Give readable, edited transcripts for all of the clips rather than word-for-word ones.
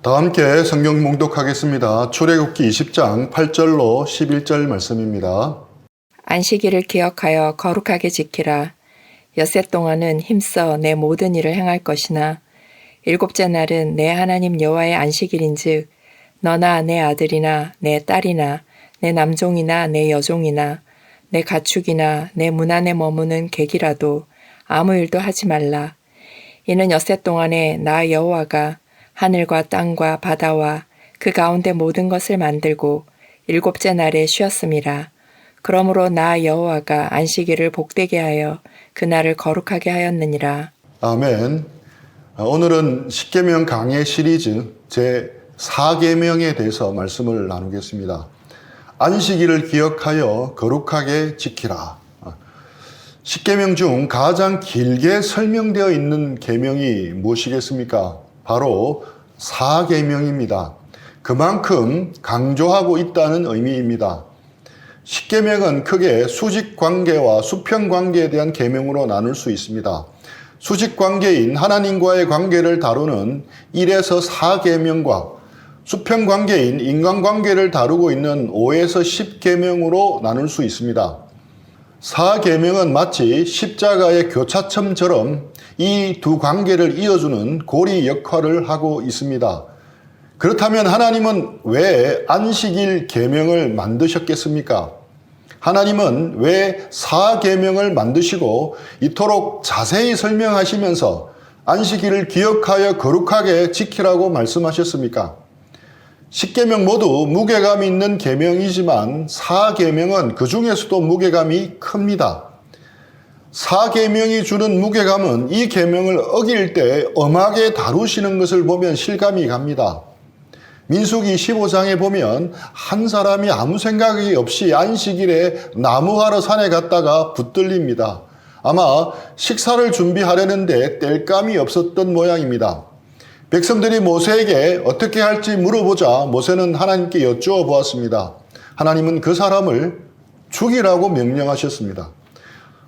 다 함께 성경 봉독하겠습니다. 출애굽기 20장 8절로 11절 말씀입니다. 안식일을 기억하여 거룩하게 지키라. 엿새 동안은 힘써 내 모든 일을 행할 것이나 일곱째 날은 내 하나님 여호와의 안식일인즉 너나 내 아들이나 내 딸이나 내 남종이나 내 여종이나 내 가축이나 내 문 안에 머무는 객이라도 아무 일도 하지 말라. 이는 엿새 동안에 나 여호와가 하늘과 땅과 바다와 그 가운데 모든 것을 만들고 일곱째 날에 쉬었음이라. 그러므로 나 여호와가 안식일을 복되게 하여 그날을 거룩하게 하였느니라. 아멘. 오늘은 십계명 강해 시리즈 제4계명에 대해서 말씀을 나누겠습니다. 안식일을 기억하여 거룩하게 지키라. 십계명 중 가장 길게 설명되어 있는 계명이 무엇이겠습니까? 바로 4계명입니다. 그만큼 강조하고 있다는 의미입니다. 십계명은 크게 수직관계와 수평관계에 대한 계명으로 나눌 수 있습니다. 수직관계인 하나님과의 관계를 다루는 1에서 4계명과 수평관계인 인간관계를 다루고 있는 5에서 10계명으로 나눌 수 있습니다. 4계명은 마치 십자가의 교차점처럼 이 두 관계를 이어주는 고리 역할을 하고 있습니다. 그렇다면 하나님은 왜 안식일 계명을 만드셨겠습니까? 하나님은 왜 4계명을 만드시고 이토록 자세히 설명하시면서 안식일을 기억하여 거룩하게 지키라고 말씀하셨습니까? 10계명 모두 무게감이 있는 계명이지만 4계명은 그 중에서도 무게감이 큽니다. 4계명이 주는 무게감은 이 계명을 어길 때 엄하게 다루시는 것을 보면 실감이 갑니다. 민수기 15장에 보면 한 사람이 아무 생각이 없이 안식일에 나무하러 산에 갔다가 붙들립니다. 아마 식사를 준비하려는데 뗄감이 없었던 모양입니다. 백성들이 모세에게 어떻게 할지 물어보자 모세는 하나님께 여쭈어 보았습니다. 하나님은 그 사람을 죽이라고 명령하셨습니다.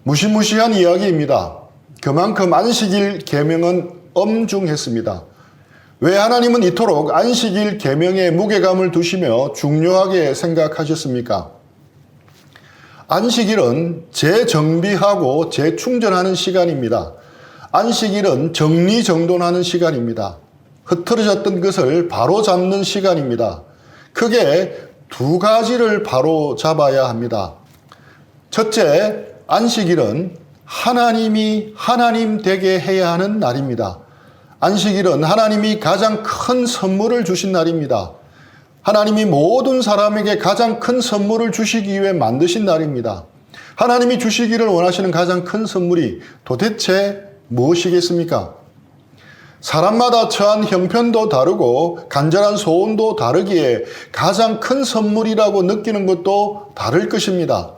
무시무시한 이야기입니다. 그만큼 안식일 계명은 엄중했습니다. 왜 하나님은 이토록 안식일 계명에 무게감을 두시며 중요하게 생각하셨습니까? 안식일은 재정비하고 재충전하는 시간입니다. 안식일은 정리정돈하는 시간입니다. 흐트러졌던 것을 바로잡는 시간입니다. 크게 두 가지를 바로잡아야 합니다. 첫째, 안식일은 하나님이 하나님 되게 해야 하는 날입니다. 안식일은 하나님이 가장 큰 선물을 주신 날입니다. 하나님이 모든 사람에게 가장 큰 선물을 주시기 위해 만드신 날입니다. 하나님이 주시기를 원하시는 가장 큰 선물이 도대체 무엇이겠습니까? 사람마다 처한 형편도 다르고 간절한 소원도 다르기에 가장 큰 선물이라고 느끼는 것도 다를 것입니다.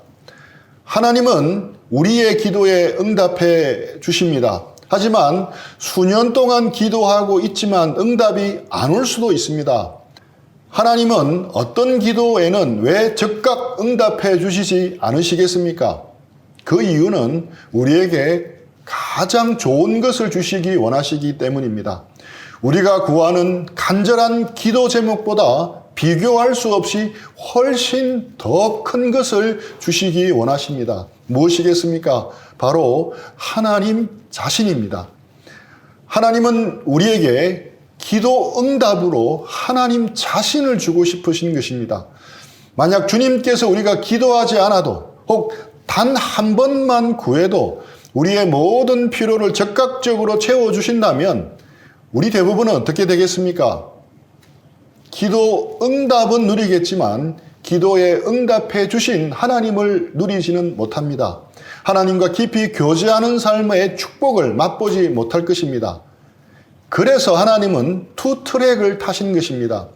하나님은 우리의 기도에 응답해 주십니다. 하지만 수년 동안 기도하고 있지만 응답이 안 올 수도 있습니다. 하나님은 어떤 기도에는 왜 즉각 응답해 주시지 않으시겠습니까? 그 이유는 우리에게 가장 좋은 것을 주시기 원하시기 때문입니다. 우리가 구하는 간절한 기도 제목보다 비교할 수 없이 훨씬 더 큰 것을 주시기 원하십니다. 무엇이겠습니까? 바로 하나님 자신입니다. 하나님은 우리에게 기도 응답으로 하나님 자신을 주고 싶으신 것입니다. 만약 주님께서 우리가 기도하지 않아도 혹 단 한 번만 구해도 우리의 모든 필요를 즉각적으로 채워주신다면 우리 대부분은 어떻게 되겠습니까? 기도 응답은 누리겠지만 기도에 응답해 주신 하나님을 누리지는 못합니다. 하나님과 깊이 교제하는 삶의 축복을 맛보지 못할 것입니다. 그래서 하나님은 투 트랙을 타신 것입니다.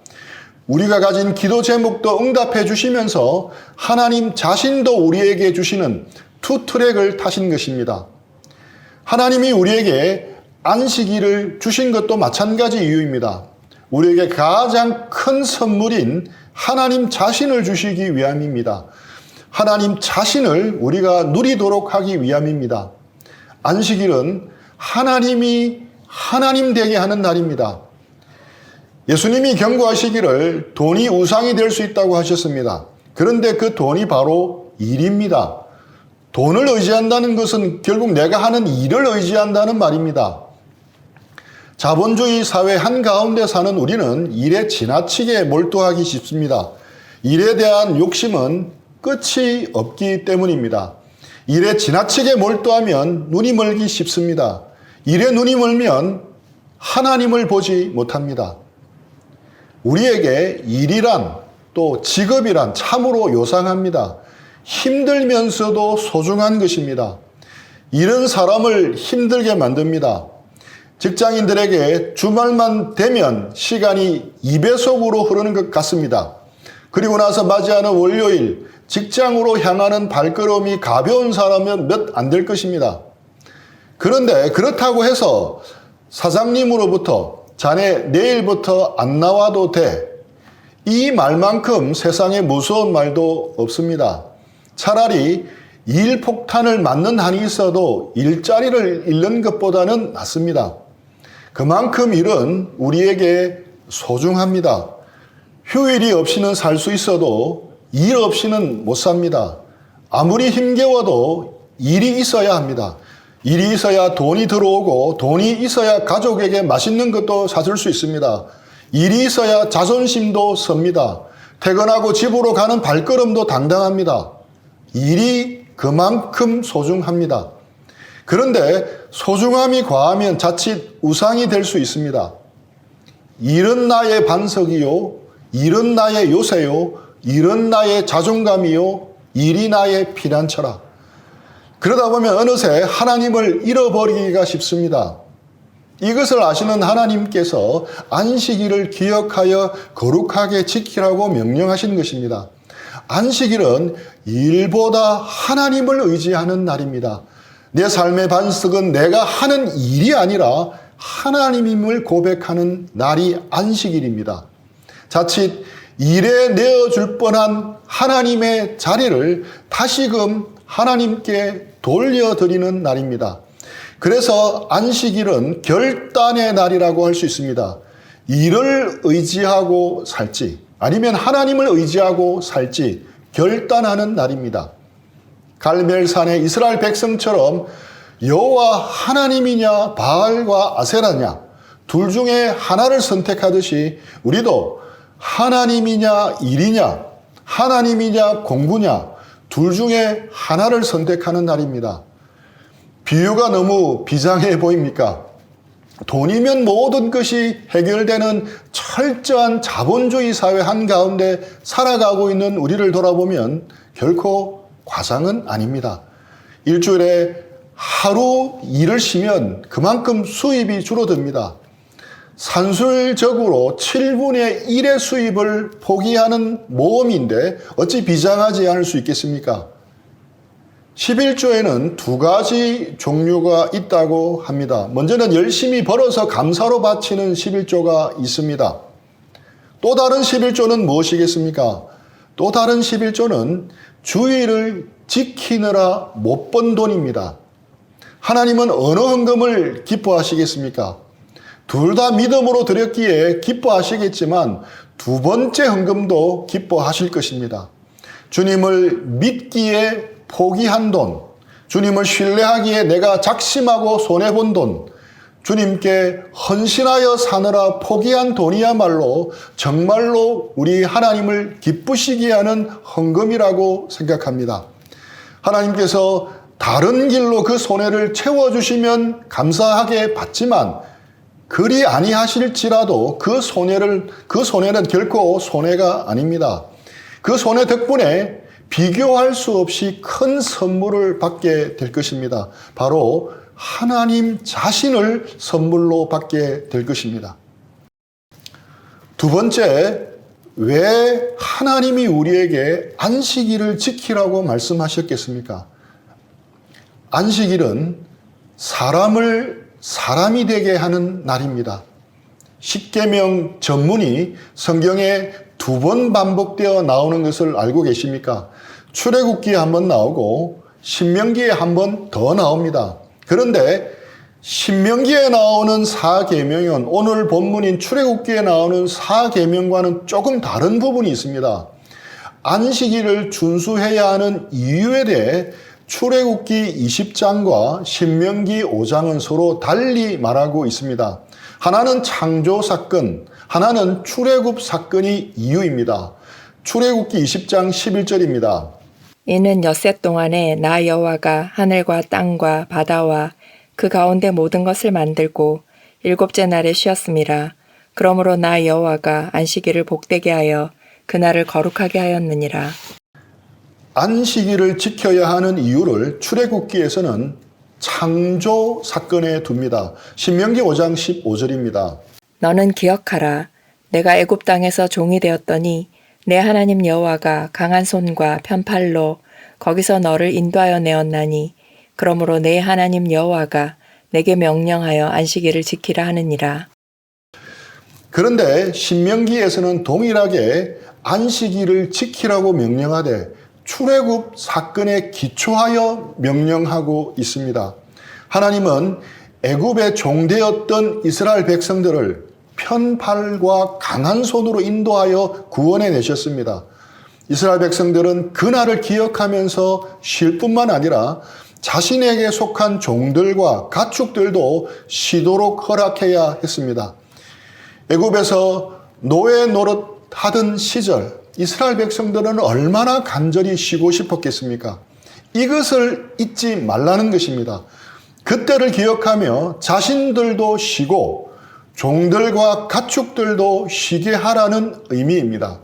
우리가 가진 기도 제목도 응답해 주시면서 하나님 자신도 우리에게 주시는 투 트랙을 타신 것입니다. 하나님이 우리에게 안식일을 주신 것도 마찬가지 이유입니다. 우리에게 가장 큰 선물인 하나님 자신을 주시기 위함입니다. 하나님 자신을 우리가 누리도록 하기 위함입니다. 안식일은 하나님이 하나님 되게 하는 날입니다. 예수님이 경고하시기를 돈이 우상이 될 수 있다고 하셨습니다. 그런데 그 돈이 바로 일입니다. 돈을 의지한다는 것은 결국 내가 하는 일을 의지한다는 말입니다. 자본주의 사회 한가운데 사는 우리는 일에 지나치게 몰두하기 쉽습니다. 일에 대한 욕심은 끝이 없기 때문입니다. 일에 지나치게 몰두하면 눈이 멀기 쉽습니다. 일에 눈이 멀면 하나님을 보지 못합니다. 우리에게 일이란 또 직업이란 참으로 요상합니다. 힘들면서도 소중한 것입니다. 일은 사람을 힘들게 만듭니다. 직장인들에게 주말만 되면 시간이 2배속으로 흐르는 것 같습니다. 그리고 나서 맞이하는 월요일, 직장으로 향하는 발걸음이 가벼운 사람은 몇 안 될 것입니다. 그런데 그렇다고 해서 사장님으로부터 자네 내일부터 안 나와도 돼. 이 말만큼 세상에 무서운 말도 없습니다. 차라리 일폭탄을 맞는 한이 있어도 일자리를 잃는 것보다는 낫습니다. 그만큼 일은 우리에게 소중합니다. 휴일이 없이는 살 수 있어도 일 없이는 못 삽니다. 아무리 힘겨워도 일이 있어야 합니다. 일이 있어야 돈이 들어오고 돈이 있어야 가족에게 맛있는 것도 사줄 수 있습니다. 일이 있어야 자존심도 섭니다. 퇴근하고 집으로 가는 발걸음도 당당합니다. 일이 그만큼 소중합니다. 그런데 소중함이 과하면 자칫 우상이 될 수 있습니다. 일은 나의 반석이요, 일은 나의 요새요, 일은 나의 자존감이요, 일이 나의 피난처라. 그러다 보면 어느새 하나님을 잃어버리기가 쉽습니다. 이것을 아시는 하나님께서 안식일을 기억하여 거룩하게 지키라고 명령하신 것입니다. 안식일은 일보다 하나님을 의지하는 날입니다. 내 삶의 반석은 내가 하는 일이 아니라 하나님임을 고백하는 날이 안식일입니다. 자칫 일에 내어줄 뻔한 하나님의 자리를 다시금 하나님께 돌려드리는 날입니다. 그래서 안식일은 결단의 날이라고 할 수 있습니다. 일을 의지하고 살지 아니면 하나님을 의지하고 살지 결단하는 날입니다. 갈멜산의 이스라엘 백성처럼 여호와 하나님이냐 바알과 아세라냐 둘 중에 하나를 선택하듯이 우리도 하나님이냐 일이냐 하나님이냐 공부냐 둘 중에 하나를 선택하는 날입니다. 비유가 너무 비장해 보입니까? 돈이면 모든 것이 해결되는 철저한 자본주의 사회 한가운데 살아가고 있는 우리를 돌아보면 결코 과장은 아닙니다. 일주일에 하루 일을 쉬면 그만큼 수입이 줄어듭니다. 산술적으로 7분의 1의 수입을 포기하는 모험인데 어찌 비장하지 않을 수 있겠습니까? 11조에는 두 가지 종류가 있다고 합니다. 먼저는 열심히 벌어서 감사로 바치는 11조가 있습니다. 또 다른 11조는 무엇이겠습니까? 또 다른 11조는 주의를 지키느라 못 번 돈입니다. 하나님은 어느 헌금을 기뻐하시겠습니까? 둘 다 믿음으로 드렸기에 기뻐하시겠지만 두 번째 헌금도 기뻐하실 것입니다. 주님을 믿기에 포기한 돈, 주님을 신뢰하기에 내가 작심하고 손해본 돈, 주님께 헌신하여 사느라 포기한 돈이야말로 정말로 우리 하나님을 기쁘시게 하는 헌금이라고 생각합니다. 하나님께서 다른 길로 그 손해를 채워주시면 감사하게 받지만 그리 아니하실지라도 그 손해는 결코 손해가 아닙니다. 그 손해 덕분에 비교할 수 없이 큰 선물을 받게 될 것입니다. 바로 하나님 자신을 선물로 받게 될 것입니다. 두 번째, 왜 하나님이 우리에게 안식일을 지키라고 말씀하셨겠습니까? 안식일은 사람을 사람이 되게 하는 날입니다. 십계명 전문이 성경에 2번 반복되어 나오는 것을 알고 계십니까? 출애굽기에 한 번 나오고 신명기에 한 번 더 나옵니다. 그런데 신명기에 나오는 사계명은 오늘 본문인 출애굽기에 나오는 사계명과는 조금 다른 부분이 있습니다. 안식일을 준수해야 하는 이유에 대해 출애굽기 20장과 신명기 5장은 서로 달리 말하고 있습니다. 하나는 창조 사건, 하나는 출애굽 사건이 이유입니다. 출애굽기 20장 11절입니다. 이는 엿새 동안에 나 여호와가 하늘과 땅과 바다와 그 가운데 모든 것을 만들고 일곱째 날에 쉬었음이라. 그러므로 나 여호와가 안식일을 복되게 하여 그날을 거룩하게 하였느니라. 안식일을 지켜야 하는 이유를 출애굽기에서는 창조 사건에 둡니다. 신명기 5장 15절입니다. 너는 기억하라. 내가 애굽 땅에서 종이 되었더니 내 하나님 여호와가 강한 손과 편팔로 거기서 너를 인도하여 내었나니 그러므로 내 하나님 여호와가 내게 명령하여 안식일을 지키라 하느니라. 그런데 신명기에서는 동일하게 안식일을 지키라고 명령하되 출애굽 사건에 기초하여 명령하고 있습니다. 하나님은 애굽의 종되었던 이스라엘 백성들을 편팔과 강한 손으로 인도하여 구원해 내셨습니다. 이스라엘 백성들은 그날을 기억하면서 쉴 뿐만 아니라 자신에게 속한 종들과 가축들도 쉬도록 허락해야 했습니다. 애굽에서 노예 노릇하던 시절 이스라엘 백성들은 얼마나 간절히 쉬고 싶었겠습니까? 이것을 잊지 말라는 것입니다. 그때를 기억하며 자신들도 쉬고 종들과 가축들도 쉬게 하라는 의미입니다.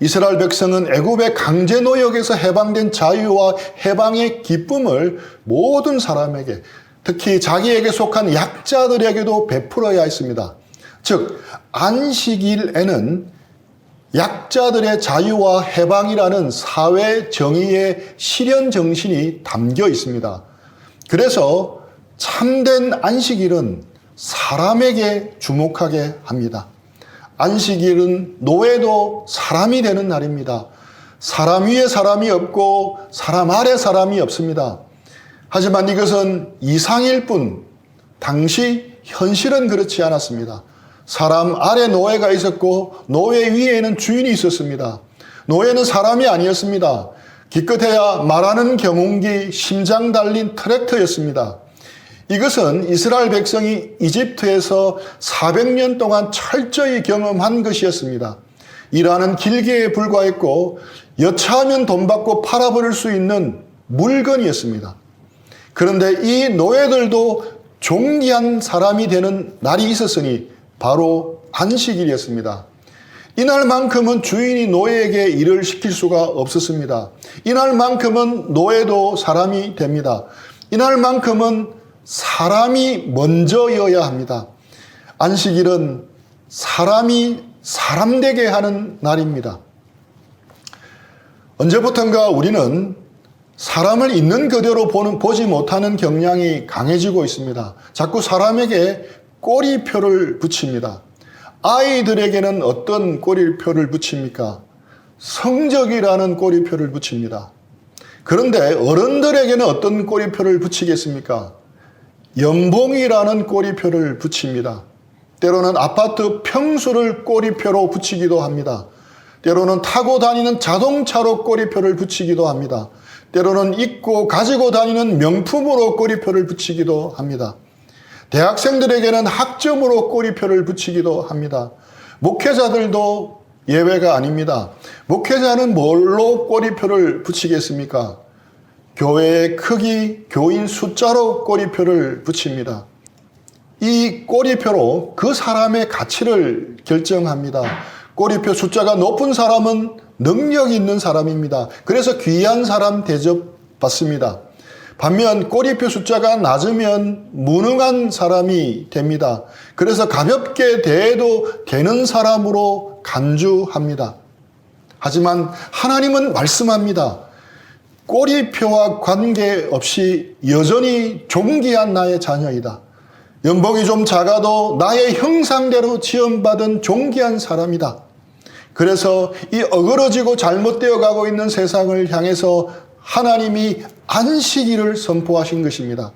이스라엘 백성은 애굽의 강제 노역에서 해방된 자유와 해방의 기쁨을 모든 사람에게, 특히 자기에게 속한 약자들에게도 베풀어야 했습니다. 즉 안식일에는 약자들의 자유와 해방이라는 사회 정의의 실현 정신이 담겨 있습니다. 그래서 참된 안식일은 사람에게 주목하게 합니다. 안식일은 노예도 사람이 되는 날입니다. 사람 위에 사람이 없고 사람 아래 사람이 없습니다. 하지만 이것은 이상일 뿐 당시 현실은 그렇지 않았습니다. 사람 아래 노예가 있었고 노예 위에는 주인이 있었습니다. 노예는 사람이 아니었습니다. 기껏해야 말하는 경운기, 심장 달린 트랙터였습니다. 이것은 이스라엘 백성이 이집트에서 400년 동안 철저히 경험한 것이었습니다. 일하는 길게에 불과했고 여차하면 돈 받고 팔아버릴 수 있는 물건이었습니다. 그런데 이 노예들도 존귀한 사람이 되는 날이 있었으니 바로 안식일이었습니다. 이날만큼은 주인이 노예에게 일을 시킬 수가 없었습니다. 이날만큼은 노예도 사람이 됩니다. 이날만큼은 사람이 먼저여야 합니다. 안식일은 사람이 사람 되게 하는 날입니다. 언제부턴가 우리는 사람을 있는 그대로 보지 못하는 경향이 강해지고 있습니다. 자꾸 사람에게 꼬리표를 붙입니다. 아이들에게는 어떤 꼬리표를 붙입니까? 성적이라는 꼬리표를 붙입니다. 그런데 어른들에게는 어떤 꼬리표를 붙이겠습니까? 연봉이라는 꼬리표를 붙입니다. 때로는 아파트 평수를 꼬리표로 붙이기도 합니다. 때로는 타고 다니는 자동차로 꼬리표를 붙이기도 합니다. 때로는 입고 가지고 다니는 명품으로 꼬리표를 붙이기도 합니다. 대학생들에게는 학점으로 꼬리표를 붙이기도 합니다. 목회자들도 예외가 아닙니다. 목회자는 뭘로 꼬리표를 붙이겠습니까? 교회의 크기, 교인 숫자로 꼬리표를 붙입니다. 이 꼬리표로 그 사람의 가치를 결정합니다. 꼬리표 숫자가 높은 사람은 능력 있는 사람입니다. 그래서 귀한 사람 대접받습니다. 반면 꼬리표 숫자가 낮으면 무능한 사람이 됩니다. 그래서 가볍게 대해도 되는 사람으로 간주합니다. 하지만 하나님은 말씀합니다. 꼬리표와 관계없이 여전히 존귀한 나의 자녀이다. 연봉이 좀 작아도 나의 형상대로 지원받은 존귀한 사람이다. 그래서 이 어그러지고 잘못되어 가고 있는 세상을 향해서 하나님이 안식일을 선포하신 것입니다.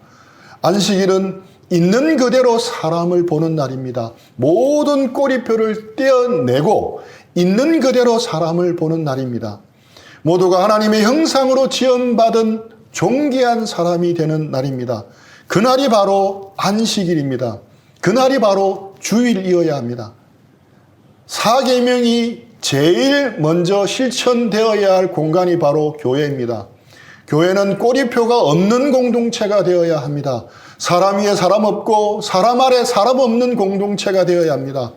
안식일은 있는 그대로 사람을 보는 날입니다. 모든 꼬리표를 떼어내고 있는 그대로 사람을 보는 날입니다. 모두가 하나님의 형상으로 지음받은 존귀한 사람이 되는 날입니다. 그날이 바로 안식일입니다. 그날이 바로 주일이어야 합니다. 사계명이 제일 먼저 실천되어야 할 공간이 바로 교회입니다. 교회는 꼬리표가 없는 공동체가 되어야 합니다. 사람 위에 사람 없고 사람 아래 사람 없는 공동체가 되어야 합니다.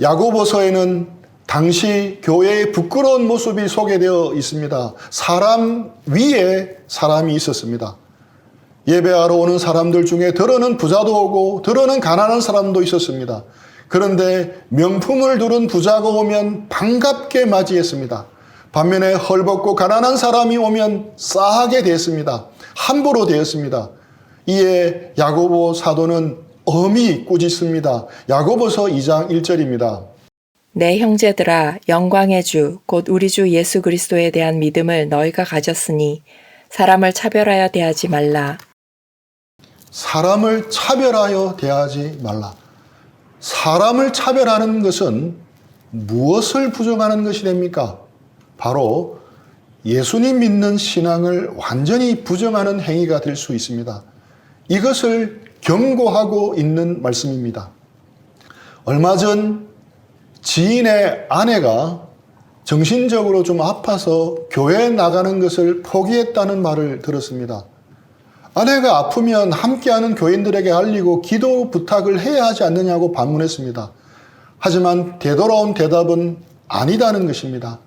야고보서에는 당시 교회의 부끄러운 모습이 소개되어 있습니다. 사람 위에 사람이 있었습니다. 예배하러 오는 사람들 중에 더러는 부자도 오고 더러는 가난한 사람도 있었습니다. 그런데 명품을 두른 부자가 오면 반갑게 맞이했습니다. 반면에 헐벗고 가난한 사람이 오면 싸하게 대했습니다. 함부로 대했습니다. 이에 야고보 사도는 엄히 꾸짖습니다. 야고보서 2장 1절입니다. 내 형제들아 영광의 주 곧 우리 주 예수 그리스도에 대한 믿음을 너희가 가졌으니 사람을 차별하여 대하지 말라. 사람을 차별하여 대하지 말라. 사람을 차별하는 것은 무엇을 부정하는 것이 됩니까? 바로 예수님 믿는 신앙을 완전히 부정하는 행위가 될 수 있습니다. 이것을 경고하고 있는 말씀입니다. 얼마 전 지인의 아내가 정신적으로 좀 아파서 교회에 나가는 것을 포기했다는 말을 들었습니다. 아내가 아프면 함께하는 교인들에게 알리고 기도 부탁을 해야 하지 않느냐고 반문했습니다. 하지만 되돌아온 대답은 아니다는 것입니다.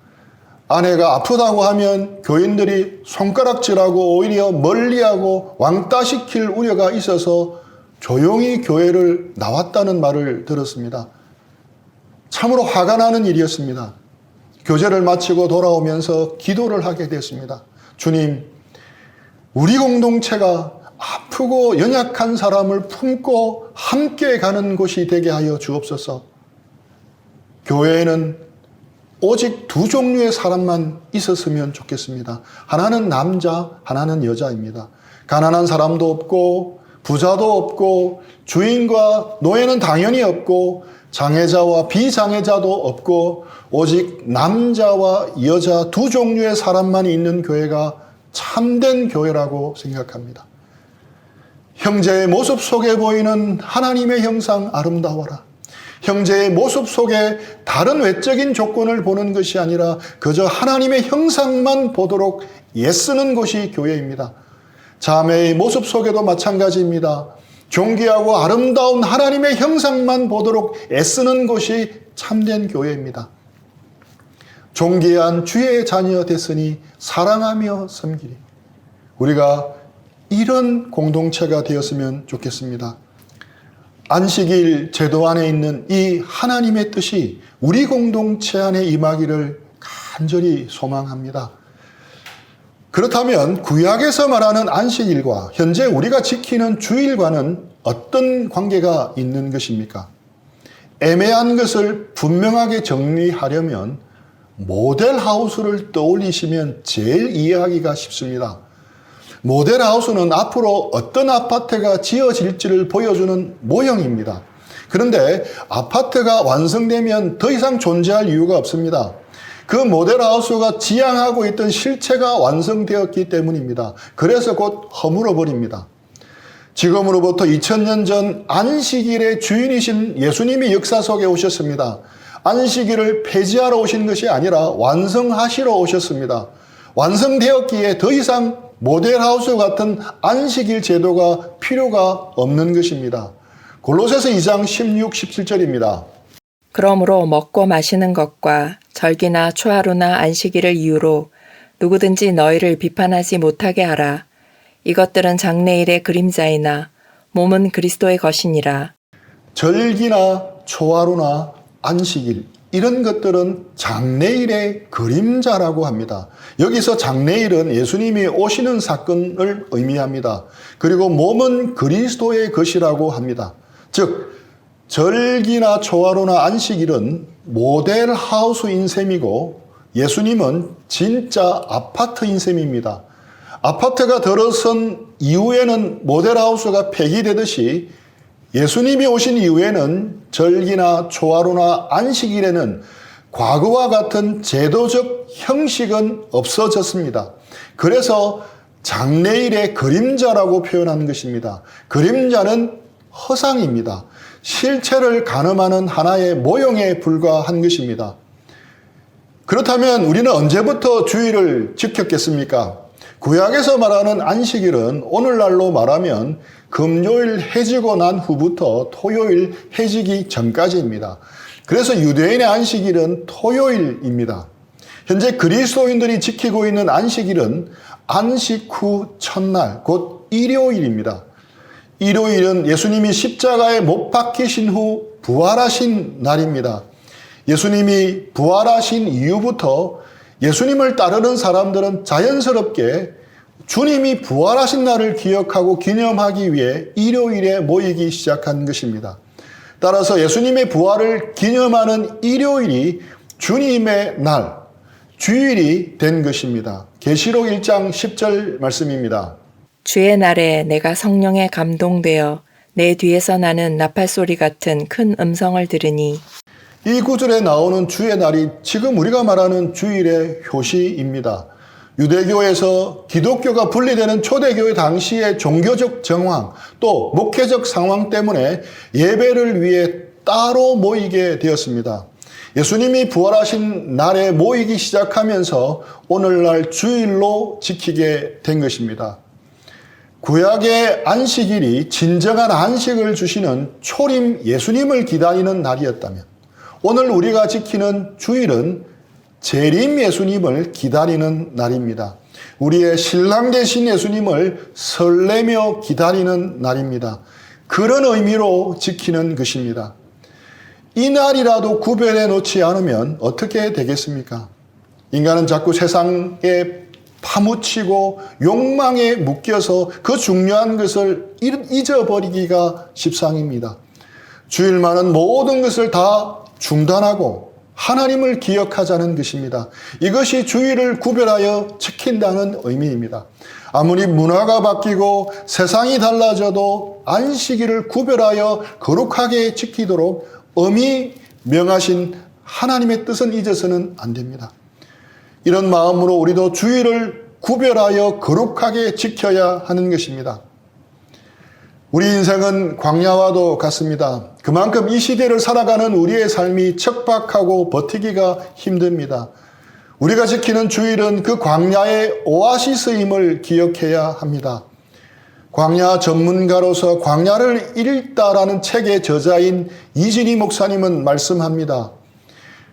아내가 아프다고 하면 교인들이 손가락질하고 오히려 멀리하고 왕따시킬 우려가 있어서 조용히 교회를 나왔다는 말을 들었습니다. 참으로 화가 나는 일이었습니다. 교제를 마치고 돌아오면서 기도를 하게 됐습니다. 주님, 우리 공동체가 아프고 연약한 사람을 품고 함께 가는 곳이 되게 하여 주옵소서. 교회에는 오직 두 종류의 사람만 있었으면 좋겠습니다. 하나는 남자, 하나는 여자입니다. 가난한 사람도 없고 부자도 없고 주인과 노예는 당연히 없고 장애자와 비장애자도 없고 오직 남자와 여자 두 종류의 사람만 있는 교회가 참된 교회라고 생각합니다. 형제의 모습 속에 보이는 하나님의 형상 아름다워라. 형제의 모습 속에 다른 외적인 조건을 보는 것이 아니라 그저 하나님의 형상만 보도록 애쓰는 것이 교회입니다. 자매의 모습 속에도 마찬가지입니다. 존귀하고 아름다운 하나님의 형상만 보도록 애쓰는 것이 참된 교회입니다. 존귀한 주의 자녀 됐으니 사랑하며 섬기리. 우리가 이런 공동체가 되었으면 좋겠습니다. 안식일 제도 안에 있는 이 하나님의 뜻이 우리 공동체 안에 임하기를 간절히 소망합니다. 그렇다면 구약에서 말하는 안식일과 현재 우리가 지키는 주일과는 어떤 관계가 있는 것입니까? 애매한 것을 분명하게 정리하려면 모델하우스를 떠올리시면 제일 이해하기가 쉽습니다. 모델하우스는 앞으로 어떤 아파트가 지어질지를 보여주는 모형입니다. 그런데 아파트가 완성되면 더 이상 존재할 이유가 없습니다. 그 모델하우스가 지향하고 있던 실체가 완성되었기 때문입니다. 그래서 곧 허물어 버립니다. 지금으로부터 2000년 전 안식일의 주인이신 예수님이 역사 속에 오셨습니다. 안식일을 폐지하러 오신 것이 아니라 완성하시러 오셨습니다. 완성되었기에 더 이상 모델하우스 같은 안식일 제도가 필요가 없는 것입니다. 골로새서 2장 16, 17절입니다. 그러므로 먹고 마시는 것과 절기나 초하루나 안식일을 이유로 누구든지 너희를 비판하지 못하게 하라. 이것들은 장래일의 그림자이나 몸은 그리스도의 것이니라. 절기나 초하루나 안식일 이런 것들은 장래일의 그림자라고 합니다. 여기서 장래일은 예수님이 오시는 사건을 의미합니다. 그리고 몸은 그리스도의 것이라고 합니다. 즉 절기나 초하루나 안식일은 모델하우스인 셈이고 예수님은 진짜 아파트인 셈입니다. 아파트가 들어선 이후에는 모델하우스가 폐기되듯이 예수님이 오신 이후에는 절기나 초하루나 안식일에는 과거와 같은 제도적 형식은 없어졌습니다. 그래서 장래일의 그림자라고 표현한 것입니다. 그림자는 허상입니다. 실체를 가늠하는 하나의 모형에 불과한 것입니다. 그렇다면 우리는 언제부터 주일을 지켰겠습니까? 구약에서 말하는 안식일은 오늘날로 말하면 금요일 해지고 난 후부터 토요일 해지기 전까지입니다. 그래서 유대인의 안식일은 토요일입니다. 현재 그리스도인들이 지키고 있는 안식일은 안식 후 첫날, 곧 일요일입니다. 일요일은 예수님이 십자가에 못 박히신 후 부활하신 날입니다. 예수님이 부활하신 이후부터 예수님을 따르는 사람들은 자연스럽게 주님이 부활하신 날을 기억하고 기념하기 위해 일요일에 모이기 시작한 것입니다. 따라서 예수님의 부활을 기념하는 일요일이 주님의 날, 주일이 된 것입니다. 계시록 1장 10절 말씀입니다. 주의 날에 내가 성령에 감동되어 내 뒤에서 나는 나팔소리 같은 큰 음성을 들으니 이 구절에 나오는 주의 날이 지금 우리가 말하는 주일의 효시입니다. 유대교에서 기독교가 분리되는 초대교회 당시의 종교적 정황 또 목회적 상황 때문에 예배를 위해 따로 모이게 되었습니다. 예수님이 부활하신 날에 모이기 시작하면서 오늘날 주일로 지키게 된 것입니다. 구약의 안식일이 진정한 안식을 주시는 초림 예수님을 기다리는 날이었다면 오늘 우리가 지키는 주일은 재림 예수님을 기다리는 날입니다. 우리의 신랑 되신 예수님을 설레며 기다리는 날입니다. 그런 의미로 지키는 것입니다. 이 날이라도 구별해 놓지 않으면 어떻게 되겠습니까? 인간은 자꾸 세상에 파묻히고 욕망에 묶여서 그 중요한 것을 잊어버리기가 십상입니다. 주일만은 모든 것을 다 중단하고 하나님을 기억하자는 것입니다. 이것이 주일을 구별하여 지킨다는 의미입니다. 아무리 문화가 바뀌고 세상이 달라져도 안식일을 구별하여 거룩하게 지키도록 엄히 명하신 하나님의 뜻은 잊어서는 안 됩니다. 이런 마음으로 우리도 주일을 구별하여 거룩하게 지켜야 하는 것입니다. 우리 인생은 광야와도 같습니다. 그만큼 이 시대를 살아가는 우리의 삶이 척박하고 버티기가 힘듭니다. 우리가 지키는 주일은 그 광야의 오아시스임을 기억해야 합니다. 광야 전문가로서 광야를 읽다라는 책의 저자인 이진희 목사님은 말씀합니다.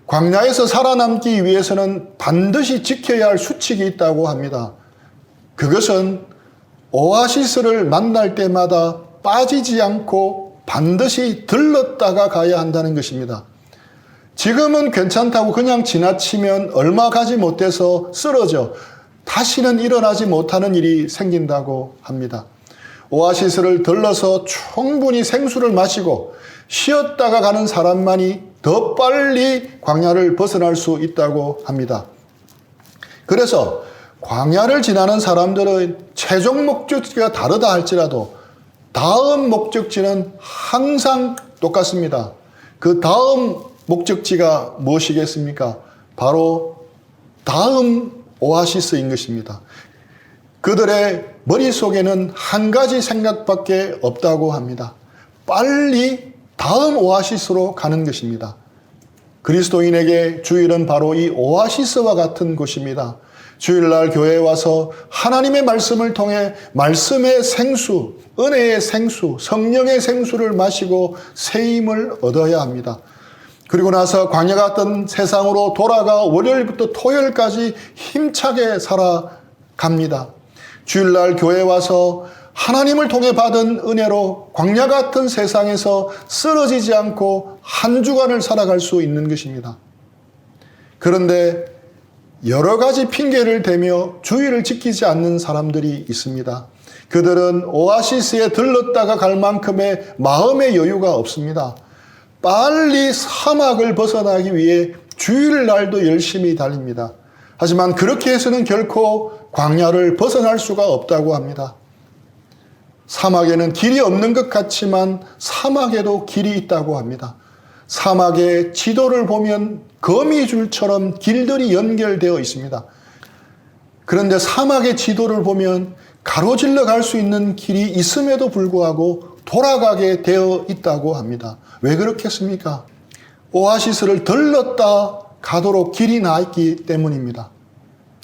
광야에서 살아남기 위해서는 반드시 지켜야 할 수칙이 있다고 합니다. 그것은 오아시스를 만날 때마다 빠지지 않고 반드시 들렀다가 가야 한다는 것입니다. 지금은 괜찮다고 그냥 지나치면 얼마 가지 못해서 쓰러져 다시는 일어나지 못하는 일이 생긴다고 합니다. 오아시스를 들러서 충분히 생수를 마시고 쉬었다가 가는 사람만이 더 빨리 광야를 벗어날 수 있다고 합니다. 그래서 광야를 지나는 사람들은 최종 목적지가 다르다 할지라도 다음 목적지는 항상 똑같습니다. 그 다음 목적지가 무엇이겠습니까? 바로 다음 오아시스인 것입니다. 그들의 머릿속에는 한 가지 생각밖에 없다고 합니다. 빨리 다음 오아시스로 가는 것입니다. 그리스도인에게 주일은 바로 이 오아시스와 같은 곳입니다. 주일날 교회에 와서 하나님의 말씀을 통해 말씀의 생수, 은혜의 생수, 성령의 생수를 마시고 새 힘을 얻어야 합니다. 그리고 나서 광야 같은 세상으로 돌아가 월요일부터 토요일까지 힘차게 살아갑니다. 주일날 교회에 와서 하나님을 통해 받은 은혜로 광야 같은 세상에서 쓰러지지 않고 한 주간을 살아갈 수 있는 것입니다. 그런데 여러 가지 핑계를 대며 주의를 지키지 않는 사람들이 있습니다. 그들은 오아시스에 들렀다가 갈 만큼의 마음의 여유가 없습니다. 빨리 사막을 벗어나기 위해 주일날도 열심히 달립니다. 하지만 그렇게 해서는 결코 광야를 벗어날 수가 없다고 합니다. 사막에는 길이 없는 것 같지만 사막에도 길이 있다고 합니다. 사막의 지도를 보면 거미줄처럼 길들이 연결되어 있습니다. 그런데 사막의 지도를 보면 가로질러 갈 수 있는 길이 있음에도 불구하고 돌아가게 되어 있다고 합니다. 왜 그렇겠습니까? 오아시스를 들렀다 가도록 길이 나 있기 때문입니다.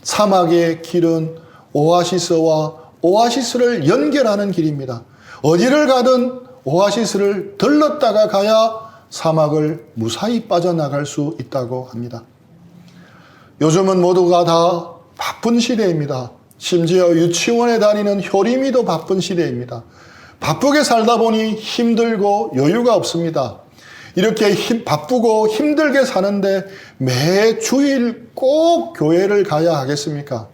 사막의 길은 오아시스와 오아시스를 연결하는 길입니다. 어디를 가든 오아시스를 들렀다가 가야 사막을 무사히 빠져나갈 수 있다고 합니다. 요즘은 모두가 다 바쁜 시대입니다. 심지어 유치원에 다니는 효림이도 바쁜 시대입니다. 바쁘게 살다 보니 힘들고 여유가 없습니다. 이렇게 바쁘고 힘들게 사는데 매 주일 꼭 교회를 가야 하겠습니까?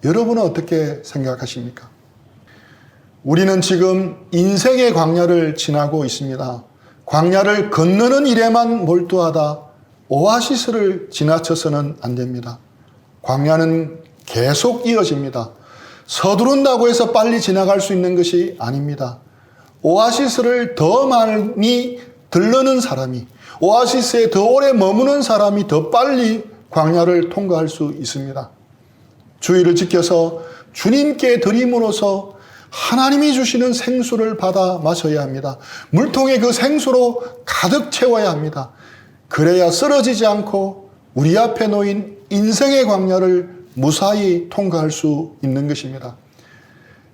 여러분은 어떻게 생각하십니까? 우리는 지금 인생의 광야를 지나고 있습니다. 광야를 건너는 일에만 몰두하다 오아시스를 지나쳐서는 안 됩니다. 광야는 계속 이어집니다. 서두른다고 해서 빨리 지나갈 수 있는 것이 아닙니다. 오아시스를 더 많이 들르는 사람이, 오아시스에 더 오래 머무는 사람이 더 빨리 광야를 통과할 수 있습니다. 주의를 지켜서 주님께 드림으로써 하나님이 주시는 생수를 받아 마셔야 합니다. 물통에 그 생수로 가득 채워야 합니다. 그래야 쓰러지지 않고 우리 앞에 놓인 인생의 광야를 무사히 통과할 수 있는 것입니다.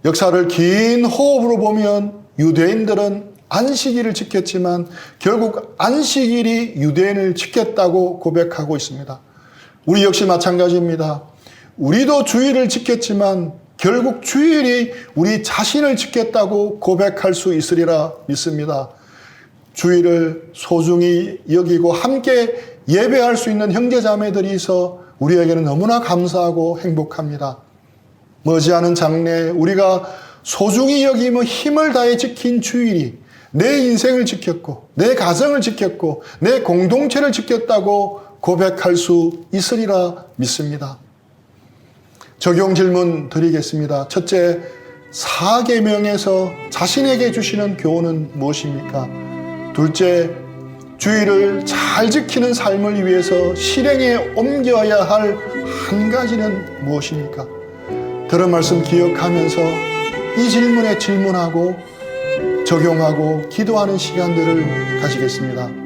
역사를 긴 호흡으로 보면 유대인들은 안식일을 지켰지만 결국 안식일이 유대인을 지켰다고 고백하고 있습니다. 우리 역시 마찬가지입니다. 우리도 주일을 지켰지만 결국 주일이 우리 자신을 지켰다고 고백할 수 있으리라 믿습니다. 주일을 소중히 여기고 함께 예배할 수 있는 형제자매들이 있어 우리에게는 너무나 감사하고 행복합니다. 머지않은 장래에 우리가 소중히 여기며 힘을 다해 지킨 주일이 내 인생을 지켰고 내 가정을 지켰고 내 공동체를 지켰다고 고백할 수 있으리라 믿습니다. 적용 질문 드리겠습니다. 첫째, 4계명에서 자신에게 주시는 교훈은 무엇입니까? 둘째, 주의를 잘 지키는 삶을 위해서 실행에 옮겨야 할 한 가지는 무엇입니까? 들은 말씀 기억하면서 이 질문에 질문하고 적용하고 기도하는 시간들을 가지겠습니다.